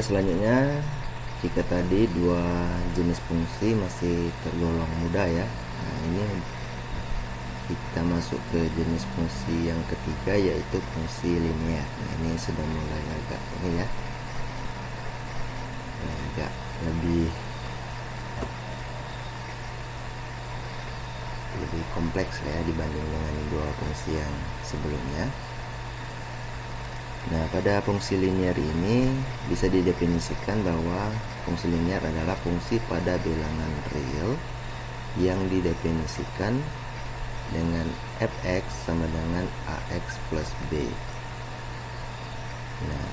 selanjutnya, jika tadi dua jenis fungsi masih tergolong mudah ya, nah ini kita masuk ke jenis fungsi yang ketiga, yaitu fungsi linear. Nah ini sudah mulai agak ini ya, agak lebih kompleks ya dibanding dengan dua fungsi yang sebelumnya. Nah, pada fungsi linear ini bisa didefinisikan bahwa fungsi linear adalah fungsi pada bilangan real yang didefinisikan dengan fx sama dengan ax plus b. Nah,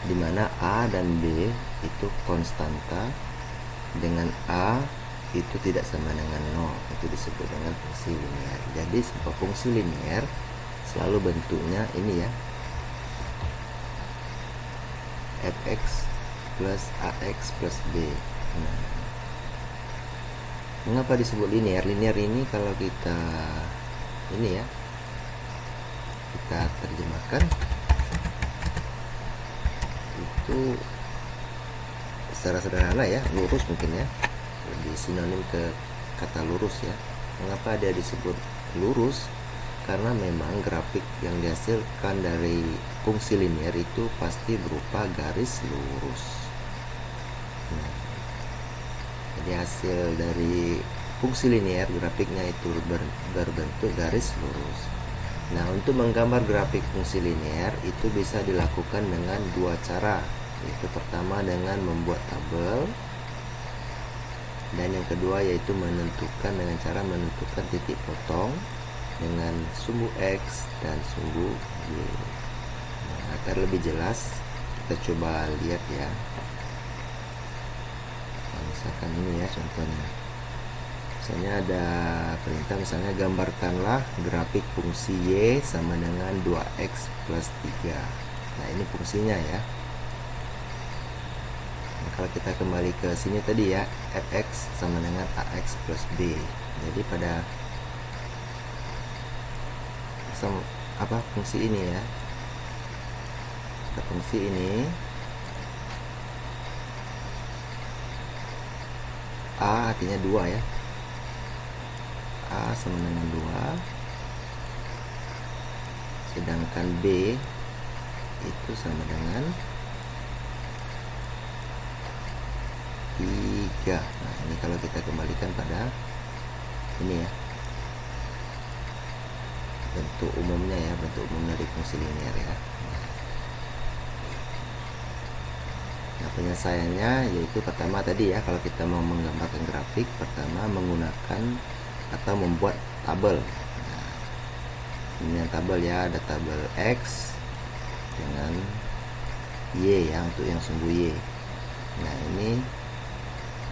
di mana a dan b itu konstanta, dengan a itu tidak sama dengan 0, itu disebut dengan fungsi linear. Jadi sebuah fungsi linear selalu bentuknya ini ya, fx plus ax plus b. Nah, mengapa disebut linear? Linear ini kalau kita ini ya, kita terjemahkan itu secara sederhana ya, lurus mungkin ya, lebih sinonim ke kata lurus ya. Mengapa dia disebut lurus? Karena memang grafik yang dihasilkan dari fungsi linear itu pasti berupa garis lurus. Nah, jadi hasil dari fungsi linear, grafiknya itu berbentuk garis lurus. Nah, untuk menggambar grafik fungsi linear itu bisa dilakukan dengan dua cara, yaitu pertama dengan membuat tabel, dan yang kedua yaitu dengan cara menentukan titik potong dengan sumbu X dan sumbu Y. Nah, agar lebih jelas kita coba lihat ya. Nah, misalkan ini ya contohnya, misalnya ada perintah, misalnya gambarkanlah grafik fungsi Y sama dengan 2X plus 3. Nah, ini fungsinya ya. Nah, kalau kita kembali ke sini tadi ya, fx sama dengan ax plus b. Jadi pada fungsi ini ya, pada fungsi ini a artinya 2 ya, a sama dengan 2, sedangkan b itu sama dengan 3. Nah, ini kalau kita kembalikan pada ini ya, bentuk umumnya ya, bentuk umum dari fungsi linear ya. Nah, penyelesaiannya yaitu pertama tadi ya, kalau kita mau menggambarkan grafik, pertama menggunakan atau membuat tabel. Nah, ini yang tabel ya, ada tabel X dengan Y ya, untuk yang sumbu Y. Nah, ini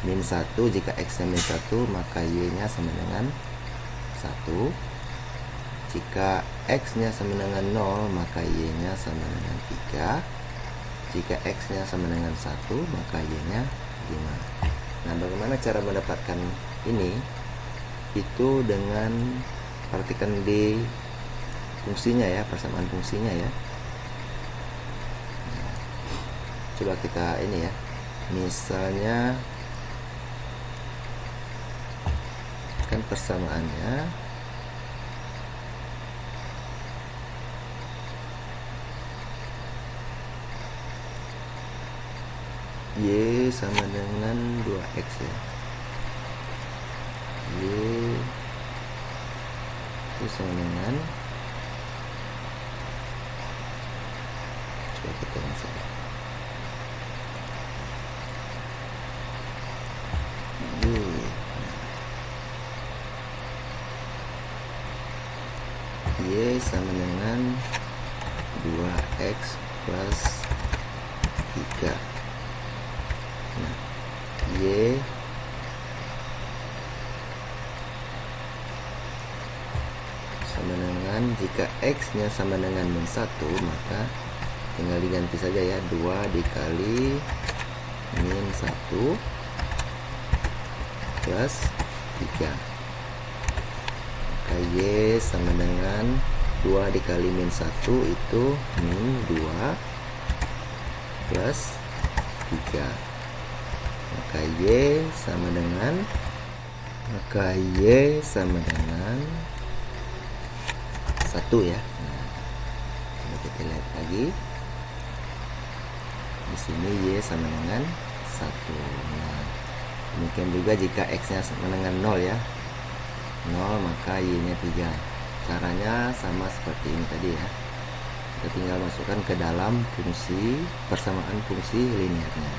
min 1, jika X nya min 1 maka Y nya sama dengan 1. Jika X nya sama dengan 0 maka Y nya sama dengan 3. Jika X nya sama dengan 1 maka Y nya 5. Nah, bagaimana cara mendapatkan ini? Itu dengan perhatikan di fungsinya ya, persamaan fungsinya ya. Nah, coba kita ini ya, misalnya kan persamaannya Y sama dengan 2X ya, Y itu sama dengan, coba kita masuk Y sama dengan 2X plus 3. Nah, Y sama dengan, jika X nya sama dengan min 1 maka tinggal diganti saja ya, 2 dikali min 1 plus 3. Maka Y sama dengan 2 dikali min 1 itu min 2 plus 3. Maka Y sama dengan 1 ya. Nah, coba kita lihat lagi. Di sini Y sama dengan 1. Nah, demikian juga jika X-nya sama dengan 0 ya. 0 maka Y-nya 3. Caranya sama seperti ini tadi ya. Kita tinggal masukkan ke dalam fungsi persamaan fungsi linearnya.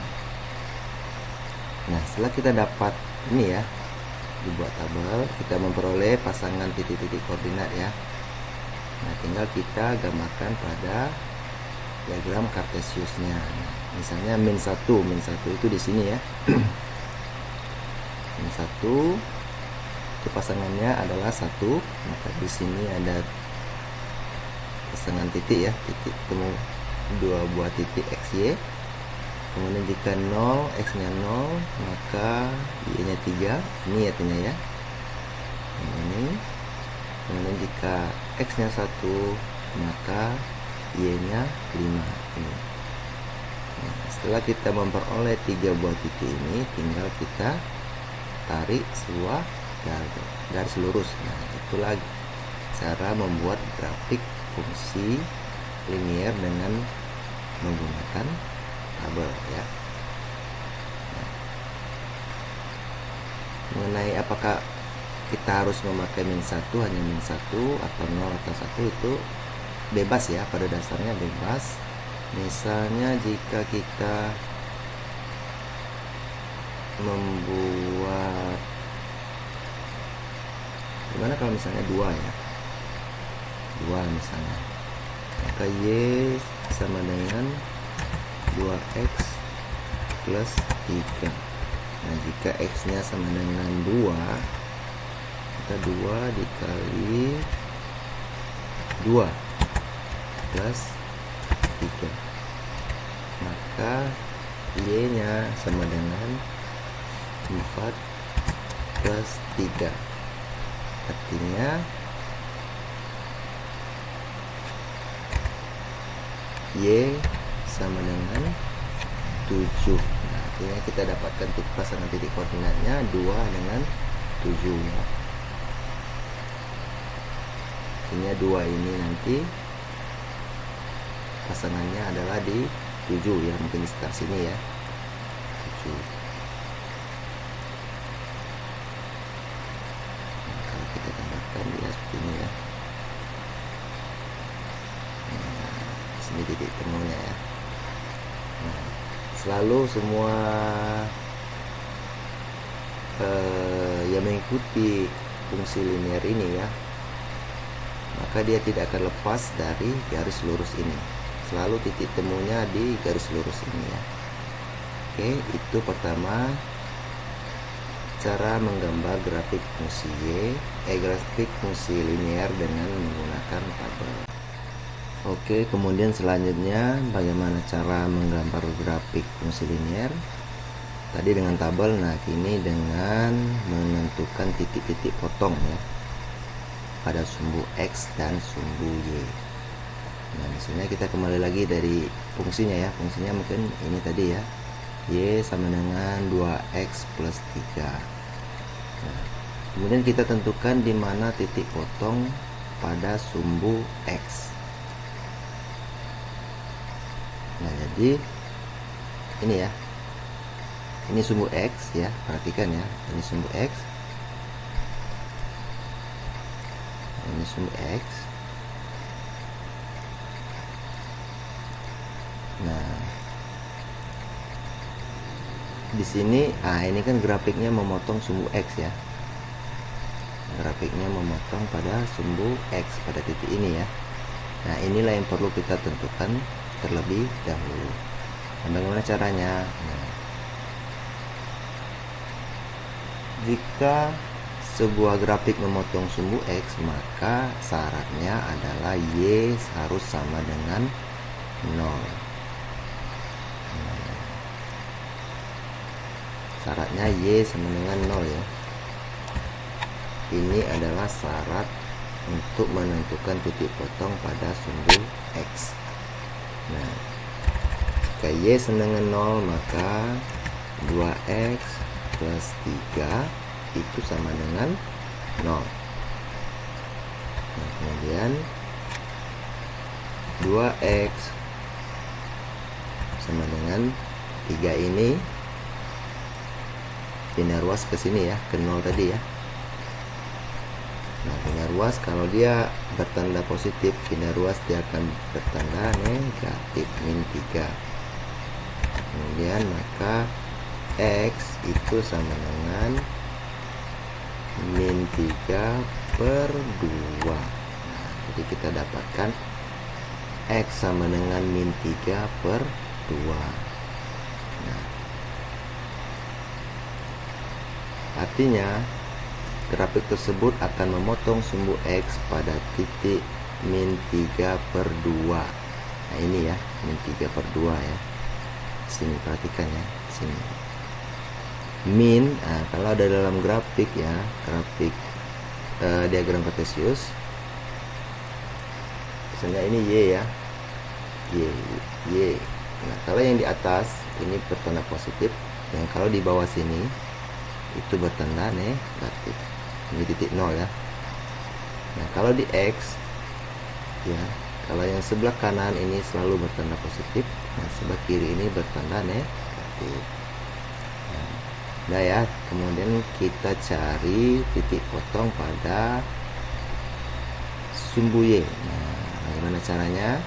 Nah, setelah kita dapat ini ya, dibuat tabel, kita memperoleh pasangan titik-titik koordinat ya. Nah, tinggal kita gambarkan pada diagram Cartesiusnya. Nah, misalnya min 1 itu di sini ya. min 1 itu pasangannya adalah 1, maka di sini ada pasangan titik ya, titik temu dua buah titik XY. Kemudian jika 0, X-nya 0, maka Y-nya 3. Ini artinya ya. Ini. Kemudian jika X-nya 1, maka Y-nya 5. Ini. Nah, setelah kita memperoleh 3 buah titik ini, tinggal kita tarik sebuah garis lurus. Nah, itulah cara membuat grafik fungsi linear dengan menggunakan tabel ya. Nah, mengenai apakah kita harus memakai min 1, hanya min 1 atau 0 atau 1 itu bebas ya, pada dasarnya bebas. Misalnya jika kita membuat, gimana kalau misalnya 2 ya, 2 misalnya, maka Y sama dengan 2X plus 3. Nah, jika X nya sama dengan 2, maka 2 dikali 2 plus 3, maka Y nya sama dengan 4 plus 3. Artinya Y sama dengan 7. Nah, artinya kita dapatkan pasangan titik koordinatnya 2 dengan 7 ya. Artinya 2 ini nanti pasangannya adalah di 7 ya, mungkin di sekitar sini ya, 7. Nah, kalau kita gambarkan ya seperti ini ya. Ini titik temunya ya. Nah, selalu semua yang mengikuti fungsi linear ini ya, maka dia tidak akan lepas dari garis lurus ini. Selalu titik temunya di garis lurus ini ya. Oke, itu pertama cara menggambar grafik fungsi grafik fungsi linear dengan menggunakan tabel. Oke, kemudian selanjutnya bagaimana cara menggambar grafik fungsi linear? Tadi dengan tabel, nah kini dengan menentukan titik-titik potong ya pada sumbu X dan sumbu Y. Nah, misalnya kita kembali lagi dari fungsinya ya. Fungsinya mungkin ini tadi ya. Y sama dengan 2X plus 3. Nah, kemudian kita tentukan di mana titik potong pada sumbu X. Nah, jadi ini ya, ini sumbu X ya, perhatikan ya, ini sumbu X, ini sumbu X. Nah, di sini, ini kan grafiknya memotong sumbu X ya, grafiknya memotong pada sumbu X pada titik ini ya. Nah, inilah yang perlu kita tentukan terlebih dahulu. Nah, bagaimana caranya? Nah, jika sebuah grafik memotong sumbu X, maka syaratnya adalah Y harus sama dengan 0. Syaratnya Y sama dengan 0 ya. Ini adalah syarat untuk menentukan titik potong pada sumbu X. Nah, Jika Y sama dengan 0, maka 2x plus 3 itu sama dengan 0. Nah, kemudian 2x sama dengan 3 ini pindah ruas ke sini ya, ke 0 tadi ya. Nah, pindah ruas kalau dia bertanda positif, pindah ruas dia akan bertanda negatif, min 3. Kemudian maka X itu sama dengan min 3 per 2. Nah, jadi kita dapatkan X sama dengan min 3 per 2. Nah, artinya grafik tersebut akan memotong sumbu X pada titik min 3 per 2. Nah, ini ya, min 3 per 2 ya. Sini perhatikan ya, sini. Min, nah, kalau ada dalam grafik ya, grafik diagram kartesius, misalnya ini Y ya, Y. Nah, kalau yang di atas ini bertanda positif, yang kalau di bawah sini itu bertanda negatif. Ini titik 0 ya. Nah, kalau di X ya, kalau yang sebelah kanan ini selalu bertanda positif, nah sebelah kiri ini bertanda negatif. Nah ya, kemudian kita cari titik potong pada sumbu Y. Nah, bagaimana caranya?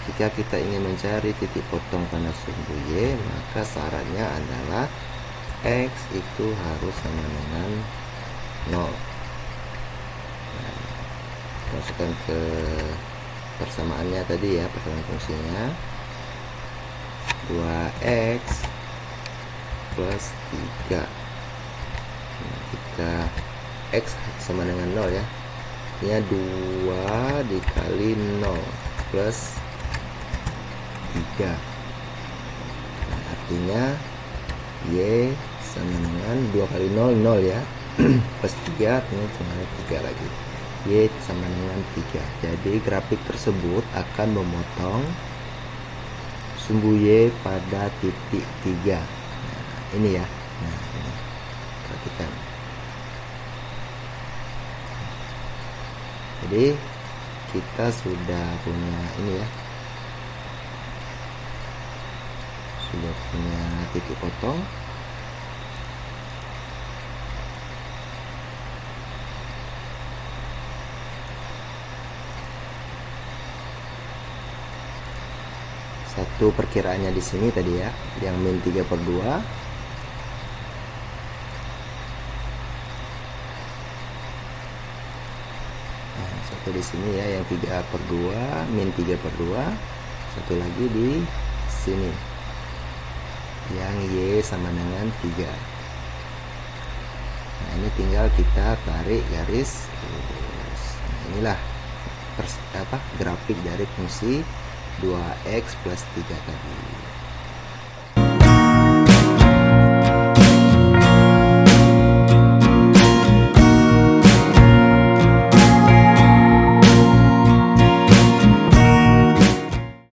Jika kita ingin mencari titik potong pada sumbu Y, maka syaratnya adalah X itu harus sama dengan 0. Nah, masukkan ke persamaannya tadi ya, persamaan fungsinya 2x plus 3. Nah, jika x sama dengan 0 ya, ini 2 dikali 0 plus 3. Nah, artinya Y sama dengan 2 kali 0, 0 ya, plus 3 artinya cuma 3 lagi. Y sama dengan 3. Jadi grafik tersebut akan memotong sumbu Y pada titik 3. Nah, ini ya. Nah, ini. Perhatikan. Jadi kita sudah punya ini ya. Sudah punya titik potong. Satu perkiraannya di sini tadi ya, yang min 3 per 2. Nah, satu di sini ya, yang 3 per 2, min 3 per 2. Satu lagi di sini, yang Y sama dengan 3. Nah, ini tinggal kita tarik garis lurus. Nah, inilah grafik dari fungsi 2x plus 3 tadi.